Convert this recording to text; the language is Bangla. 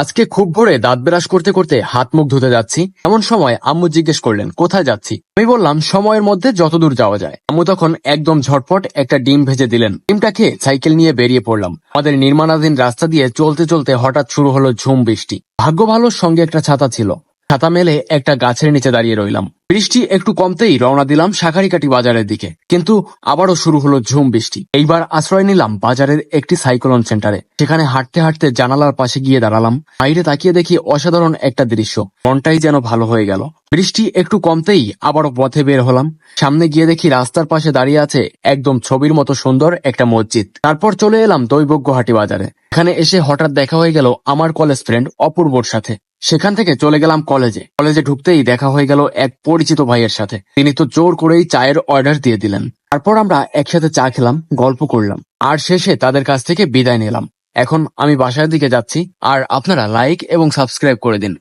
আজকে খুব ভোরে দাঁত ব্রাশ করতে করতে হাত মুখ ধুতে যাচ্ছি, এমন সময় আম্মু জিজ্ঞেস করলেন কোথায় যাচ্ছি। আমি বললাম সময়ের মধ্যে যতদূর যাওয়া যায়। আম্মু তখন একদম ঝটপট একটা ডিম ভেজে দিলেন। ডিমটা খেয়ে সাইকেল নিয়ে বেরিয়ে পড়লাম। আমাদের নির্মাণাধীন রাস্তা দিয়ে চলতে চলতে হঠাৎ শুরু হলো ঝুম বৃষ্টি। ভাগ্য ভালো সঙ্গে একটা ছাতা ছিল। ছাতা মেলে একটা গাছের নিচে দাঁড়িয়ে রইলাম। বৃষ্টি একটু কমতেই রওনা দিলাম শাঁখারিকাটি বাজারের দিকে, কিন্তু আবারও শুরু হলো ঝুম বৃষ্টি। এইবার আশ্রয় নিলাম বাজারের একটি সাইক্লোন সেন্টারে। সেখানে হাঁটতে হাঁটতে জানালার পাশে গিয়ে দাঁড়ালাম। বাইরে তাকিয়ে দেখি অসাধারণ একটা দৃশ্য। মনটাই যেন ভালো হয়ে গেল। বৃষ্টি একটু কমতেই আবারও পথে বের হলাম। সামনে গিয়ে দেখি রাস্তার পাশে দাঁড়িয়ে আছে একদম ছবির মতো সুন্দর একটা মসজিদ। তারপর চলে এলাম দৈবজ্ঞহাটি বাজারে। এখানে এসে হঠাৎ দেখা হয়ে গেল আমার কলেজ ফ্রেন্ড অপূর্বর সাথে। সেখান থেকে চলে গেলাম কলেজে। কলেজে ঢুকতেই দেখা হয়ে গেল এক পরিচিত ভাইয়ের সাথে। তিনি তো জোর করেই চায়ের অর্ডার দিয়ে দিলেন। তারপর আমরা একসাথে চা খেলাম, গল্প করলাম, আর শেষে তাদের কাছ থেকে বিদায় নিলাম। এখন আমি বাসার দিকে যাচ্ছি, আর আপনারা লাইক এবং সাবস্ক্রাইব করে দিন।